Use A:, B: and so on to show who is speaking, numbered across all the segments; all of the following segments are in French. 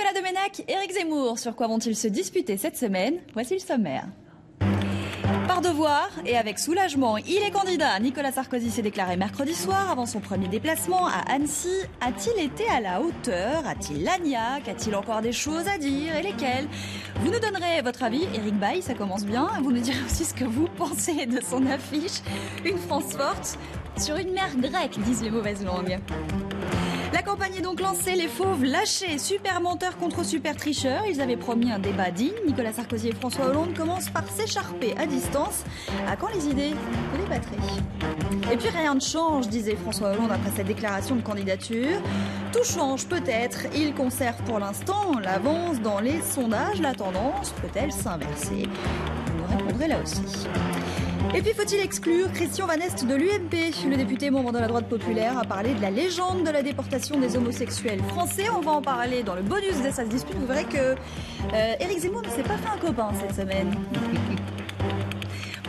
A: Nicolas Domenech, Éric Zemmour, sur quoi vont-ils se disputer cette semaine? Voici le sommaire. Par devoir et avec soulagement, il est candidat. Nicolas Sarkozy s'est déclaré mercredi soir avant son premier déplacement à Annecy. A-t-il été à la hauteur? A-t-il l'agnac? A-t-il encore des choses à dire et lesquelles? Vous nous donnerez votre avis. Éric Baye, ça commence bien. Vous nous direz aussi ce que vous pensez de son affiche. Une France forte sur une mer grecque, disent les mauvaises langues. La campagne est donc lancée, les fauves lâchés, super menteurs contre super tricheurs. Ils avaient promis un débat digne. Nicolas Sarkozy et François Hollande commencent par s'écharper à distance. À quand les idées de les batteries? Et puis rien ne change, disait François Hollande après cette déclaration de candidature. Tout change peut-être. Il conserve pour l'instant l'avance dans les sondages. La tendance peut-elle s'inverser? Vous nous répondrez là aussi. Et puis faut-il exclure Christian Van Est de l'UMP? Le député membre de la droite populaire a parlé de la légende de la déportation des homosexuels français. On va en parler dans le bonus de sa dispute. Vous verrez que Éric Zemmour ne s'est pas fait un copain cette semaine.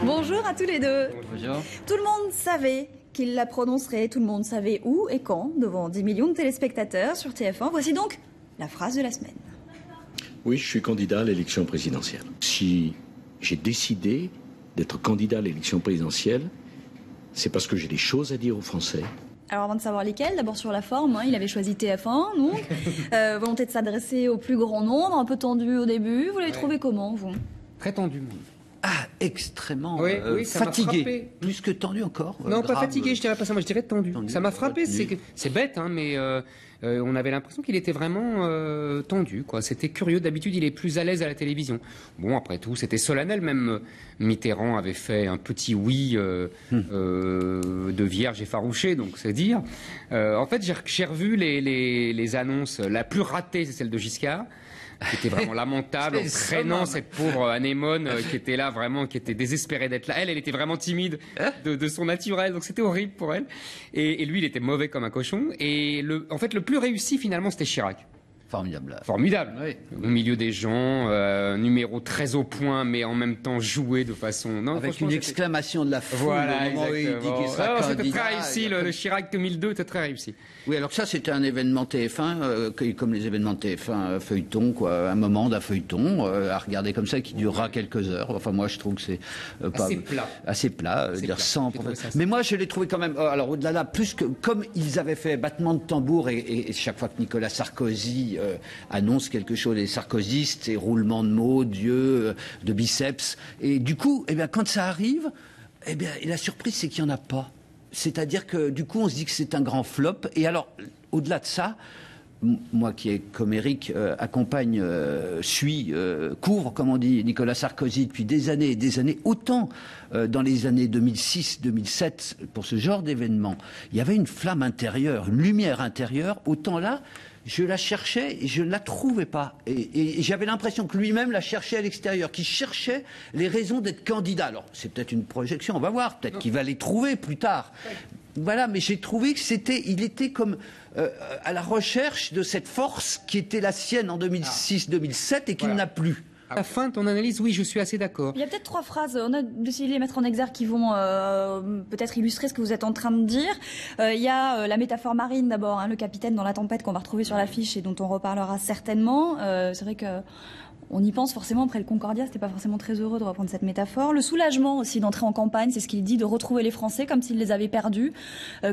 A: Bonjour à tous les deux.
B: Bonjour.
A: Tout le monde savait qu'il la prononcerait, tout le monde savait où et quand, devant 10 millions de téléspectateurs sur TF1. Voici donc la phrase de la semaine.
C: Oui, je suis candidat à l'élection présidentielle. Si j'ai décidé d'être candidat à l'élection présidentielle, c'est parce que j'ai des choses à dire aux Français.
A: Alors avant de savoir lesquelles, d'abord sur la forme, il avait choisi TF1, donc volonté de s'adresser au plus grand nombre, un peu tendu au début. Vous l'avez trouvé comment, vous?
B: Très tendu.
D: Ah, extrêmement
B: Oui, ça m'a
D: fatigué.
B: frappé.
D: Plus que tendu encore.
B: Non, pas
D: grave.
B: fatigué, je dirais pas ça, moi je dirais tendu. Ça m'a frappé,
D: retenu.
B: c'est bête, hein, mais on avait l'impression qu'il était vraiment tendu, quoi. C'était curieux, d'habitude il est plus à l'aise à la télévision. Bon, après tout, c'était solennel, même Mitterrand avait fait un petit oui de vierge effarouché, donc c'est dire. En fait, j'ai revu les annonces, la plus ratée, c'est celle de Giscard. Qui était vraiment lamentable, en traînant cette pauvre anémone qui était là vraiment, qui était désespérée d'être là. Elle était vraiment timide de son naturel, donc c'était horrible pour elle. Et lui, il était mauvais comme un cochon. Et en fait, le plus réussi finalement, c'était Chirac.
D: Formidable.
B: Formidable.
D: Oui.
B: Au milieu des gens, numéro très au point, mais en même temps joué de façon... Non,
D: avec une exclamation de la foule
B: voilà,
D: au moment où il dit qu'il sera candidat.
B: C'était très réussi, le Chirac 2002 était très réussi.
D: Oui, alors ça c'était un événement TF1, comme les événements de TF1 feuilleton, quoi, un moment d'un feuilleton à regarder comme ça qui durera quelques heures. Enfin moi je trouve que c'est pas assez plat, dire sans. Mais moi je l'ai trouvé quand même. Alors au-delà de là, plus que comme ils avaient fait battement de tambour et chaque fois que Nicolas Sarkozy annonce quelque chose, les sarkozystes et roulement de mots, d'yeux, de biceps. Et du coup, eh bien quand ça arrive, eh bien la surprise c'est qu'il n'y en a pas. C'est-à-dire que du coup on se dit que c'est un grand flop. Et alors au-delà de ça, moi qui, comme Éric, accompagne, couvre, comme on dit, Nicolas Sarkozy depuis des années et des années, autant dans les années 2006-2007, pour ce genre d'événement, il y avait une flamme intérieure, une lumière intérieure, autant là, je la cherchais et je ne la trouvais pas. Et j'avais l'impression que lui-même la cherchait à l'extérieur, qu'il cherchait les raisons d'être candidat. Alors, c'est peut-être une projection, on va voir, peut-être qu'il va les trouver plus tard. Voilà, mais j'ai trouvé que il était comme à la recherche de cette force qui était la sienne en 2006-2007 et qu'il n'a plus.
B: À la fin de ton analyse, oui, je suis assez d'accord.
A: Il y a peut-être 3 phrases, on a décidé de les mettre en exergue qui vont peut-être illustrer ce que vous êtes en train de dire. Il y a la métaphore marine d'abord, le capitaine dans la tempête qu'on va retrouver sur l'affiche et dont on reparlera certainement. C'est vrai que on y pense forcément, après le Concordia, c'était pas forcément très heureux de reprendre cette métaphore. Le soulagement aussi d'entrer en campagne, c'est ce qu'il dit, de retrouver les Français comme s'ils les avaient perdus,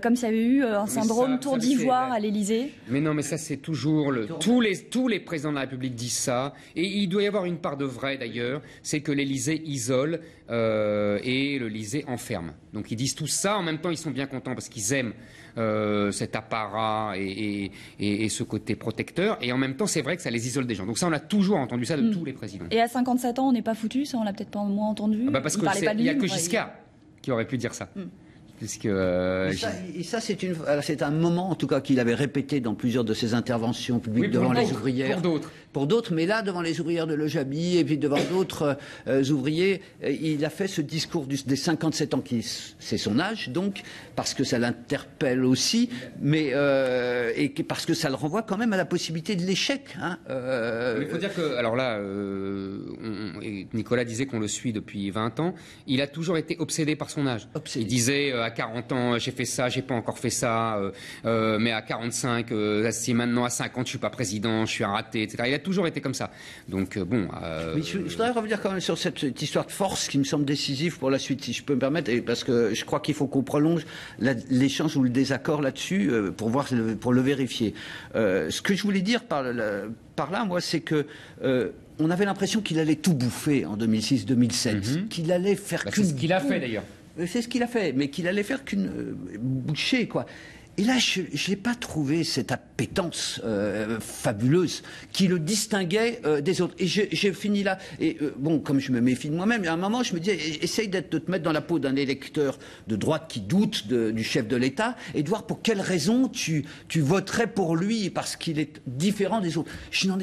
A: comme s'il y avait eu un syndrome tour d'ivoire à l'Élysée.
B: Mais non, mais ça c'est toujours tous les présidents de la République disent ça, et il doit y avoir une part de vrai d'ailleurs, c'est que l'Élysée isole et l'Élysée enferme. Donc ils disent tout ça, en même temps ils sont bien contents parce qu'ils aiment cet apparat et ce côté protecteur, et en même temps c'est vrai que ça les isole des gens. Donc ça on a toujours entendu ça de tous les présidents.
A: Et à 57 ans on n'est pas foutu, ça on l'a peut-être pas moins entendu.
B: Parce qu'il n'y a que Giscard qui aurait pu dire ça. Puisque,
D: c'est un moment, en tout cas, qu'il avait répété dans plusieurs de ses interventions publiques devant les ouvrières.
B: Pour d'autres.
D: pour d'autres, mais là, devant les ouvrières de Lojabi et puis devant d'autres ouvriers, il a fait ce discours des 57 ans, c'est son âge, donc, parce que ça l'interpelle aussi, mais et parce que ça le renvoie quand même à la possibilité de l'échec. Hein,
B: Il faut dire que, alors là, Nicolas disait qu'on le suit depuis 20 ans, il a toujours été obsédé par son âge. Il disait à 40 ans, j'ai fait ça, j'ai pas encore fait ça, mais à 45, si maintenant à 50, je suis pas président, je suis un raté, etc. Il a toujours été comme ça. Donc bon.
D: Mais je voudrais revenir quand même sur cette histoire de force qui me semble décisive pour la suite, si je peux me permettre, et parce que je crois qu'il faut qu'on prolonge l'échange ou le désaccord là-dessus pour le vérifier. Ce que je voulais dire par là, moi, c'est que on avait l'impression qu'il allait tout bouffer en 2006-2007, qu'il allait faire qu'une...
B: C'est ce qu'il a fait d'ailleurs.
D: C'est ce qu'il a fait, mais qu'il allait faire qu'une bouchée, quoi. Et là, je n'ai pas trouvé cette appétence fabuleuse qui le distinguait des autres. Et j'ai fini là. Et bon, comme je me méfie de moi-même, à un moment, je me disais, essaye de te mettre dans la peau d'un électeur de droite qui doute du chef de l'État et de voir pour quelles raisons tu voterais pour lui parce qu'il est différent des autres. Je ne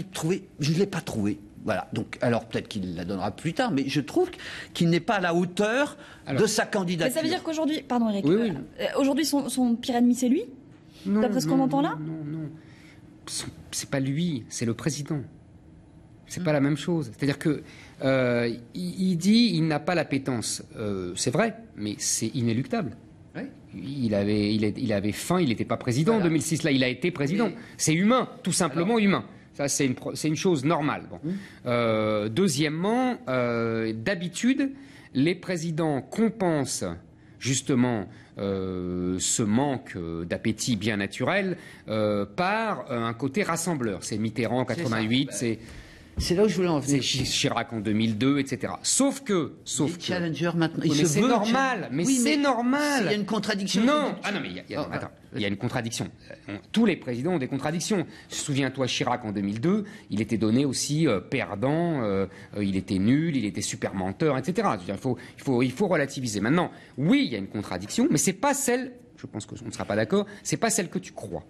D: l'ai pas trouvé. Voilà. Donc, alors peut-être qu'il la donnera plus tard, mais je trouve qu'il n'est pas à la hauteur de sa candidature.
A: Mais ça veut dire qu'aujourd'hui, pardon Eric,
B: oui.
A: Aujourd'hui son pire ennemi c'est lui, d'après ce qu'on entend là.
B: Non, c'est pas lui, c'est le président. C'est pas la même chose. C'est-à-dire que il dit il n'a pas l'appétence. C'est vrai, mais c'est inéluctable. Oui. Il avait faim, il n'était pas président en 2006. Là, il a été président. C'est humain, tout simplement humain. Ça, c'est une chose normale. Bon. Deuxièmement, d'habitude, les présidents compensent justement ce manque d'appétit bien naturel par un côté rassembleur. C'est Mitterrand en 88,
D: c'est là où je voulais en venir.
B: C'est Chirac en 2002, etc. Sauf que
D: Challenger maintenant.
B: Mais c'est normal. Mais c'est normal.
D: Il y a une contradiction.
B: Non. Ah non, mais attends. Il y a une contradiction. Tous les présidents ont des contradictions. Souviens-toi, Chirac en 2002, il était donné aussi perdant, il était nul, il était super menteur, etc. Il faut relativiser. Maintenant, oui, il y a une contradiction, mais c'est pas celle. Je pense qu'on ne sera pas d'accord. C'est pas celle que tu crois.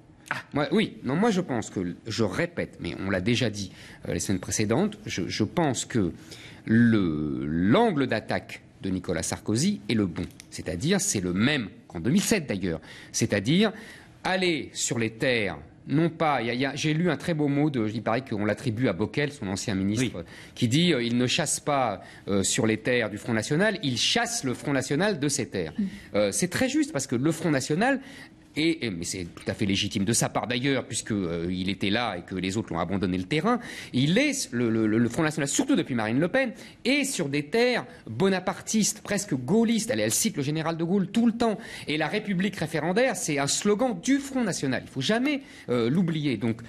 B: Moi je pense que, je répète, mais on l'a déjà dit les semaines précédentes, je pense que l'angle d'attaque de Nicolas Sarkozy est le bon. C'est-à-dire, c'est le même qu'en 2007 d'ailleurs. C'est-à-dire, aller sur les terres, non pas... J'ai lu un très beau mot, il paraît qu'on l'attribue à Bockel, son ancien ministre, qui dit il ne chasse pas sur les terres du Front National, il chasse le Front National de ses terres. C'est très juste, parce que le Front National... mais c'est tout à fait légitime de sa part d'ailleurs, puisqu'il était là et que les autres l'ont abandonné le terrain. Il est, le Front National, surtout depuis Marine Le Pen, est sur des terres bonapartistes, presque gaullistes. Elle cite le général de Gaulle tout le temps. Et la République référendaire, c'est un slogan du Front National. Il ne faut jamais l'oublier. Donc,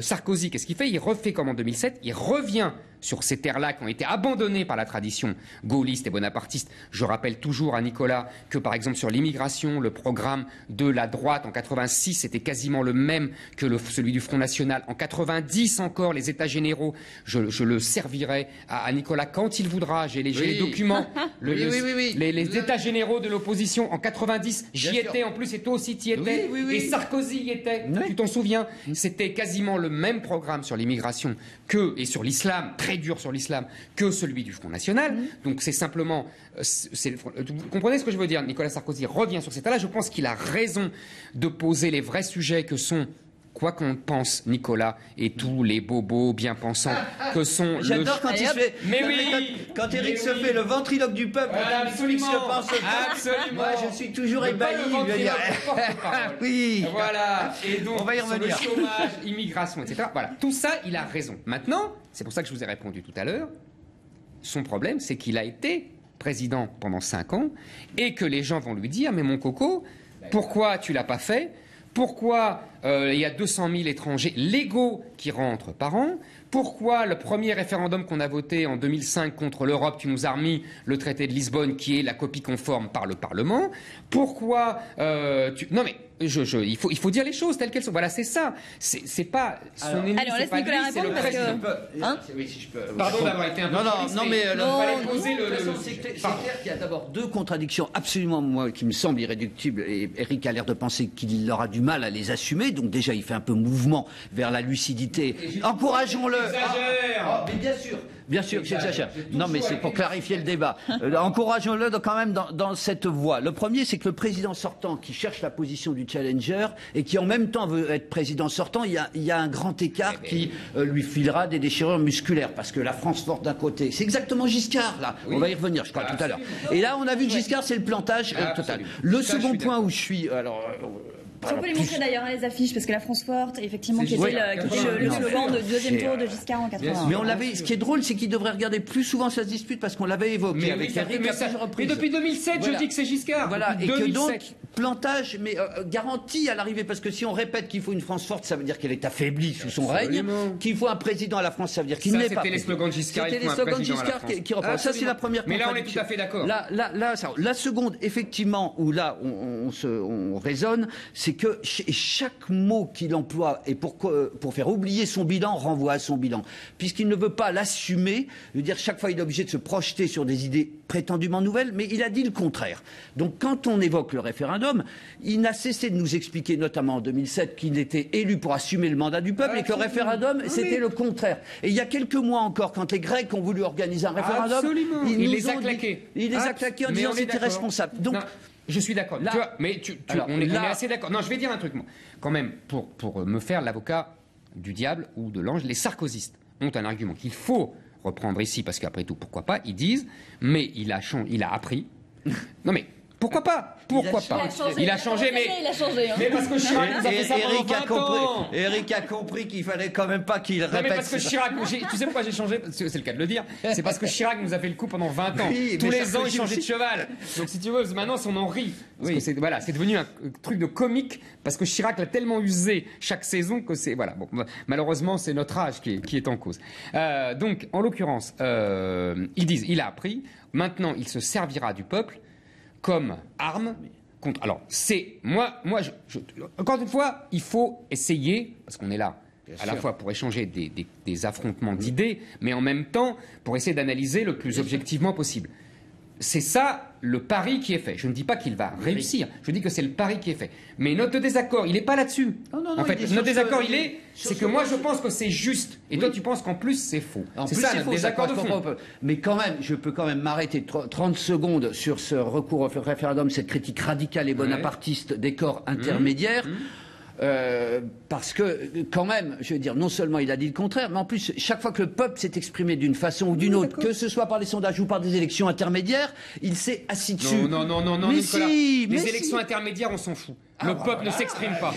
B: Sarkozy, qu'est-ce qu'il fait? Il refait comme en 2007, il revient sur ces terres-là qui ont été abandonnées par la tradition gaulliste et bonapartiste. Je rappelle toujours à Nicolas que, par exemple, sur l'immigration, le programme de la droite en 86 était quasiment le même que celui du Front National. En 90 encore, les États généraux, je le servirai à Nicolas quand il voudra. J'ai les documents. Les États généraux de l'opposition en 90, j'y étais en plus, et toi aussi t'y étais. Et Sarkozy y était. Tu t'en souviens? C'était quasiment le même programme sur l'immigration et sur l'islam, très dur sur l'islam, que celui du Front National. Donc c'est simplement... vous comprenez ce que je veux dire? Nicolas Sarkozy revient sur cet état-là. Je pense qu'il a raison de poser les vrais sujets que sont... Quoi qu'on pense, Nicolas et tous les bobos bien pensants que sont...
D: J'adore quand il se fait...
B: Mais oui.
D: Quand Eric se fait le ventriloque du peuple,
B: absolument.
D: Absolument. Moi, je suis toujours ébahi.
B: Oui. Voilà. Et donc,
D: on va y revenir.
B: Sur le chômage, immigration, etc. Voilà. Tout ça, il a raison. Maintenant, c'est pour ça que je vous ai répondu tout à l'heure. Son problème, c'est qu'il a été président pendant 5 ans et que les gens vont lui dire, mais mon coco, pourquoi tu l'as pas fait? Pourquoi il y a 200 000 étrangers légaux qui rentrent par an? Pourquoi le premier référendum qu'on a voté en 2005 contre l'Europe, tu nous as remis le traité de Lisbonne qui est la copie conforme par le Parlement? Pourquoi Non mais il faut dire les choses telles qu'elles sont. Voilà, c'est ça. C'est pas son ennemi, c'est pas lui, c'est le président.
D: Oui, si je peux.
B: Pardon d'avoir été un peu
D: c'est clair qu'il y a d'abord 2 contradictions absolument, moi, qui me semblent irréductibles, et Eric a l'air de penser qu'il aura du mal à les assumer, donc déjà il fait un peu mouvement vers la lucidité. Encourageons-le. mais bien sûr que j'exagère. Non, mais c'est pour clarifier le débat. Encourageons-le quand même dans cette voie. Le premier, c'est que le président sortant qui cherche la position du challenger et qui en même temps veut être président sortant, il y a un grand écart qui lui filera des déchirures musculaires. Parce que la France forte d'un côté, c'est exactement Giscard, là. Oui. On va y revenir, je crois, tout à l'heure. Et là, on a vu que Giscard, c'est le plantage total. Le second point où je suis...
A: On peut les montrer d'ailleurs, les affiches, parce que la France forte, effectivement, qui était le slogan de deuxième tour de Giscard en 80.
D: Mais on l'avait. Ce qui est drôle, c'est qu'il devrait regarder plus souvent cette dispute, parce qu'on l'avait évoqué avec Eric.
B: Mais depuis 2007, je dis que c'est Giscard.
D: Voilà, et que donc plantage, mais garanti à l'arrivée, parce que si on répète qu'il faut une France forte, ça veut dire qu'elle est affaiblie sous son règne. Qu'il faut un président à la France, ça veut dire qu'il n'est pas.
B: C'était les slogans de Giscard.
D: C'était les slogans de Giscard qui reprennent. Ça, c'est la première.
B: Mais là, on est tout à fait d'accord.
D: La seconde, effectivement, où là on raisonne, c'est que chaque mot qu'il emploie et pour faire oublier son bilan renvoie à son bilan, puisqu'il ne veut pas l'assumer. Je veux dire, chaque fois il est obligé de se projeter sur des idées prétendument nouvelles, mais il a dit le contraire. Donc quand on évoque le référendum, il n'a cessé de nous expliquer, notamment en 2007, qu'il était élu pour assumer le mandat du peuple et que le référendum c'était le contraire. Et il y a quelques mois encore, quand les Grecs ont voulu organiser un référendum,
B: il les a claqués.
D: Il les a claqués en disant c'était irresponsable. Donc
B: je suis d'accord. Tu vois, mais on est assez d'accord. Non, je vais dire un truc, moi. Quand même, pour me faire l'avocat du diable ou de l'ange, les sarkozystes ont un argument qu'il faut reprendre ici, parce qu'après tout, pourquoi pas, ils disent, mais il a appris. Non mais, pourquoi pas? Il a changé, mais parce que Chirac nous a fait ça pendant 20 ans.
D: Eric a compris qu'il fallait quand même pas qu'il répète.
B: Non, mais parce que Chirac, tu sais pourquoi j'ai changé? C'est le cas de le dire. C'est parce que Chirac nous a fait le coup pendant 20 ans. Oui, tous les ans, il changeait de cheval. Donc si tu veux, maintenant, on en rit. Parce que c'est devenu un truc de comique, parce que Chirac l'a tellement usé chaque saison que c'est, voilà. Bon, malheureusement, c'est notre âge qui est en cause. Donc, en l'occurrence, ils disent, il a appris. Maintenant, il se servira du peuple comme arme contre. Alors, c'est encore une fois, il faut essayer, parce qu'on est là à la fois pour échanger des affrontements d'idées, mais en même temps pour essayer d'analyser le plus objectivement possible. C'est ça le pari qui est fait. Je ne dis pas qu'il va réussir, je dis que c'est le pari qui est fait. Mais notre désaccord, il n'est pas là-dessus. En fait, notre désaccord, c'est que moi je pense que c'est juste, et toi tu penses qu'en plus c'est faux. C'est ça notre désaccord de fond.
D: Mais quand même, je peux quand même m'arrêter 30 secondes sur ce recours au référendum, cette critique radicale et bonapartiste des corps intermédiaires. Parce que, quand même, je veux dire, non seulement il a dit le contraire, mais en plus, chaque fois que le peuple s'est exprimé d'une façon ou d'une autre, que ce soit par les sondages ou par des élections intermédiaires, il s'est assis dessus.
B: Non,
D: mais
B: Nicolas.
D: Si,
B: les élections intermédiaires, on s'en fout. Le peuple ne s'exprime pas.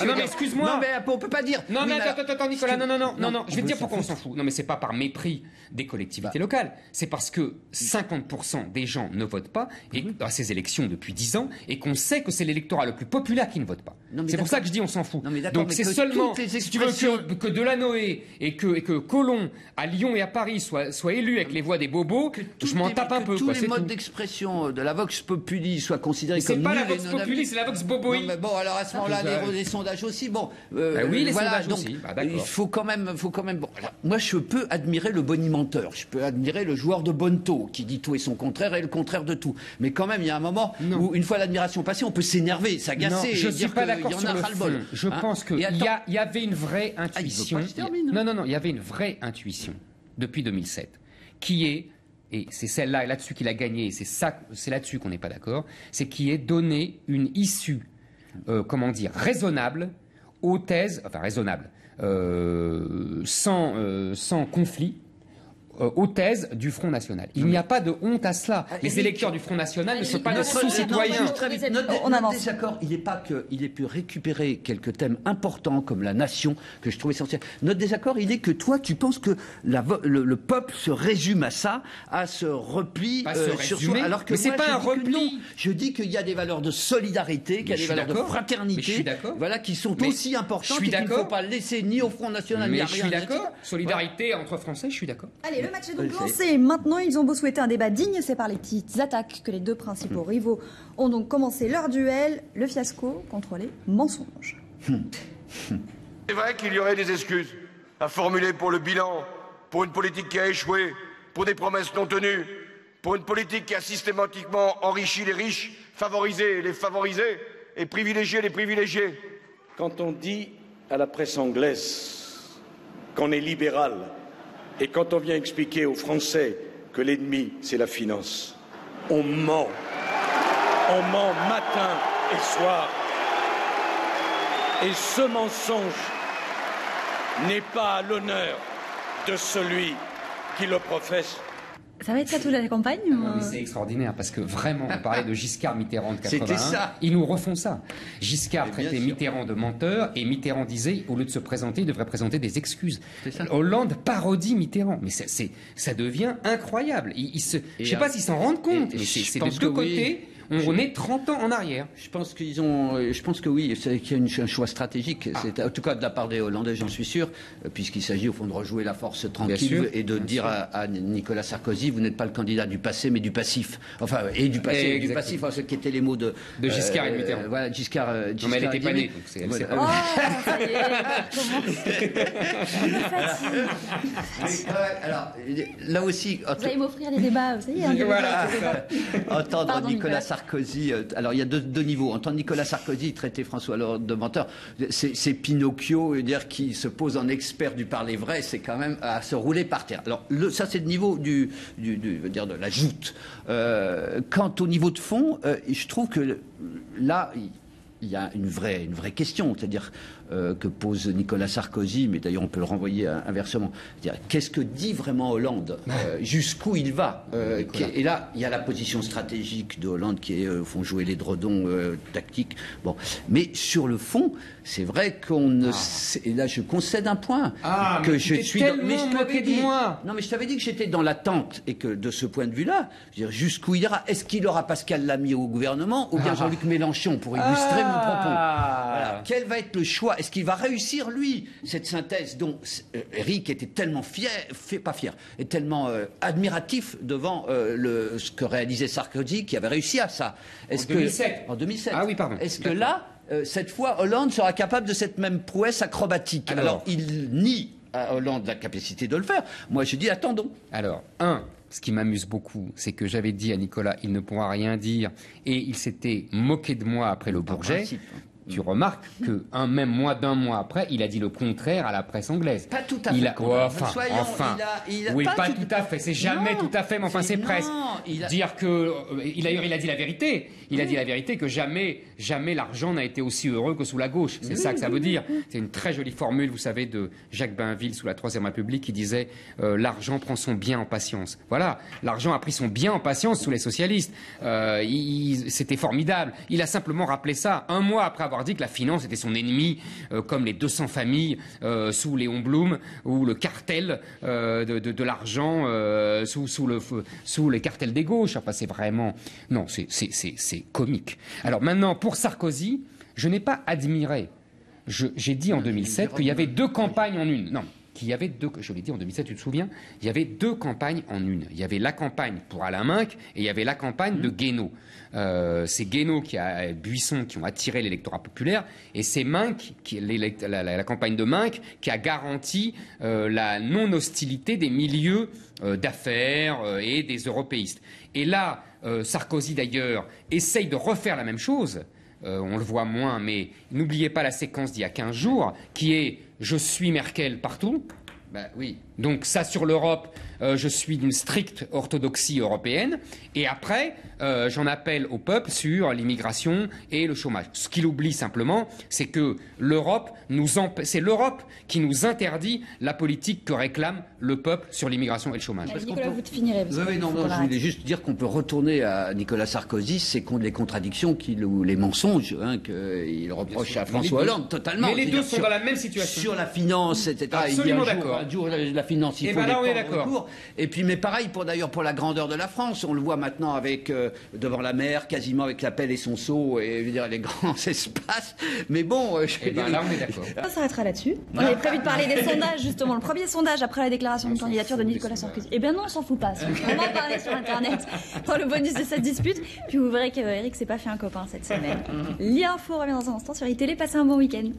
B: Non, mais excuse-moi.
D: Non, mais on peut pas dire.
B: Non, mais attends, Nicolas. Non. Je vais te dire pourquoi on s'en fout. Non, mais c'est pas par mépris des collectivités locales. C'est parce que 50% des gens ne votent pas à ces élections depuis 10 ans et qu'on sait que c'est l'électorat le plus populaire qui ne vote pas. C'est pour ça que je dis on s'en fout. Donc c'est seulement, si tu veux que Delanoë et que Collomb à Lyon et à Paris soient élus avec les voix des bobos, je m'en tape un peu.
D: Que tous les modes d'expression de la vox populi soient considérés comme
B: nuls. C'est pas la vox populi, c'est la vox bobo.
D: Non, mais bon, alors à ce moment-là, les sondages aussi. Bon,
B: oui, les sondages
D: donc,
B: aussi.
D: Il faut quand même. Bon, alors, moi, je peux admirer le bonimenteur. Je peux admirer le joueur de bonneteau qui dit tout et son contraire et le contraire de tout. Mais quand même, il y a un moment où, une fois l'admiration passée, on peut s'énerver, s'agacer.
B: Je suis pas d'accord sur le fond. Je pense qu'il y avait une vraie intuition. Non, il y avait une vraie intuition depuis 2007 qui est. Et c'est celle-là, là-dessus qu'il a gagné, c'est là-dessus qu'on n'est pas d'accord, c'est qui est donné une issue, raisonnable aux thèses, sans conflit, aux thèses du Front National. Il n'y a pas de honte à cela. Les électeurs du Front National ne sont pas nos sous-citoyens.
D: Notre désaccord, il n'est pas qu'il ait pu récupérer quelques thèmes importants comme la nation, que je trouve essentiel. Notre désaccord, il est que toi, tu penses que le peuple se résume à ça, à ce repli sur soi. Alors que
B: mais c'est pas un repli.
D: Je dis qu'il y a des valeurs de solidarité, qu'il y a des valeurs de fraternité, voilà, qui sont aussi importantes et qu'il ne faut pas laisser ni au Front National ni à rien.
B: Je suis d'accord. Solidarité entre Français, je suis d'accord.
A: Allez, le match est donc lancé. Maintenant, ils ont beau souhaiter un débat digne, c'est par les petites attaques que les deux principaux rivaux ont donc commencé leur duel. Le fiasco contre les mensonges.
E: C'est vrai qu'il y aurait des excuses à formuler pour le bilan, pour une politique qui a échoué, pour des promesses non tenues, pour une politique qui a systématiquement enrichi les riches, favorisé les favorisés et privilégié les privilégiés.
C: Quand on dit à la presse anglaise qu'on est libéral et quand on vient expliquer aux Français que l'ennemi, c'est la finance, on ment. On ment matin et soir. Et ce mensonge n'est pas à l'honneur de celui qui le professe.
A: Ça va être ça toute la campagne
B: C'est extraordinaire parce que vraiment, on parlait de Giscard, Mitterrand de 81.
D: C'était ça.
B: Ils nous refont ça. Giscard traitait Mitterrand de menteur et Mitterrand disait, au lieu de se présenter, il devrait présenter des excuses. Hollande parodie Mitterrand. Mais ça devient incroyable. Je ne sais pas s'ils s'en rendent compte, mais c'est de deux côtés. On est 30 ans en arrière.
D: Je pense que oui, qu'il y a un choix stratégique. C'est, en tout cas de la part des Hollandais, j'en suis sûr, puisqu'il s'agit au fond de rejouer la force tranquille et de dire à Nicolas Sarkozy, vous n'êtes pas le candidat du passé, mais du passif. Enfin, et du passé et du passif, ce qui étaient les mots de
B: Giscard et de Mitterrand.
D: Voilà, Giscard.
B: Non, mais elle n'était pas née, donc elle sait pas.
A: Oh, ça y est,
D: alors, là aussi.
A: Vous allez m'offrir les débats, ça y est.
B: Voilà.
D: Entendre
A: Pardon,
D: Nicolas Sarkozy, alors il y a deux niveaux. Entendre Nicolas Sarkozy traiter François Hollande de menteur, c'est Pinocchio, dire qui se pose en expert du parler vrai, c'est quand même à se rouler par terre. Alors ça c'est le niveau de la joute. Quant au niveau de fond, je trouve que là il y a une vraie question, c'est-à-dire que pose Nicolas Sarkozy, mais d'ailleurs on peut le renvoyer inversement. C'est-à-dire, qu'est-ce que dit vraiment Hollande, jusqu'où il va, et là il y a la position stratégique de Hollande qui est font jouer les dredons tactiques. Bon, mais sur le fond, c'est vrai qu'on ne sait, et là je concède un point que je suis
B: mais je t'avais dit moi.
D: Non mais je t'avais dit que j'étais dans l'attente et que de ce point de vue-là, je veux dire, jusqu'où il ira. Est-ce qu'il aura Pascal Lamy au gouvernement ou bien Jean-Luc Mélenchon pour illustrer mon propos. Voilà. Quel va être le choix? Est-ce qu'il va réussir, lui, cette synthèse dont Eric était tellement est tellement admiratif devant ce que réalisait Sarkozy, qui avait réussi à ça. En 2007.
B: Ah oui, pardon.
D: Est-ce que là, cette fois, Hollande sera capable de cette même prouesse acrobatique? Alors, il nie à Hollande la capacité de le faire. Moi, je dis, attendons.
B: Alors, ce qui m'amuse beaucoup, c'est que j'avais dit à Nicolas, il ne pourra rien dire, et il s'était moqué de moi après le Bourget. Tu remarques que même d'un mois après, il a dit le contraire à la presse anglaise.
D: Pas tout à fait.
B: Oui, pas tout à fait. C'est jamais tout à fait, mais enfin, c'est presque. Dire que, il a dit la vérité. Il a dit la vérité que jamais l'argent n'a été aussi heureux que sous la gauche. C'est ça que ça veut dire. C'est une très jolie formule, vous savez, de Jacques Bainville sous la Troisième République qui disait l'argent prend son bien en patience. Voilà, l'argent a pris son bien en patience sous les socialistes. C'était formidable. Il a simplement rappelé ça un mois après avoir dit que la finance était son ennemi, comme les 200 familles sous Léon Blum ou le cartel de l'argent sous les cartels des gauches. Enfin, c'est vraiment c'est comique. Alors maintenant, pour Sarkozy, je n'ai pas admiré. J'ai dit en 2007 qu'il y avait deux campagnes en une. Non. Je l'ai dit en 2007, tu te souviens, il y avait deux campagnes en une. Il y avait la campagne pour Alain Minc et il y avait la campagne de Guénaud. C'est Guénaud Buisson qui ont attiré l'électorat populaire et c'est Minc, la campagne de Minc, qui a garanti la non-hostilité des milieux d'affaires et des européistes. Et là, Sarkozy d'ailleurs essaye de refaire la même chose. On le voit moins, mais n'oubliez pas la séquence d'il y a 15 jours, qui est « Je suis Merkel partout ».
D: Oui.
B: Donc ça, sur l'Europe, je suis d'une stricte orthodoxie européenne. Et après, j'en appelle au peuple sur l'immigration et le chômage. Ce qu'il oublie simplement, c'est que c'est l'Europe qui nous interdit la politique que réclame le peuple sur l'immigration et le chômage.
A: Nicolas, vous te finirez.
D: Non, je voulais juste dire qu'on peut retourner à Nicolas Sarkozy, c'est contre les contradictions ou les mensonges qu'il reproche à François Hollande, totalement.
B: Mais les deux sont dans la même situation.
D: Sur la finance, etc.
B: Absolument d'accord.
D: Un jour, la finance, il faut
B: là, on est
D: d'accord. Et puis, mais pareil, pour la grandeur de la France, on le voit maintenant avec devant la mer, quasiment avec la pelle et son seau, et je veux dire les grands espaces. Mais bon,
B: là, on est d'accord.
A: On s'arrêtera là-dessus. On avait prévu de parler des sondages, justement. Le premier sondage après la déclaration de candidature de Nicolas Sarkozy. Eh bien non, on s'en fout pas. On va en parler sur Internet dans le bonus de cette dispute. Puis vous verrez qu'Éric s'est pas fait un copain cette semaine. L'INFO revient dans un instant sur iTélé. Passez un bon week-end.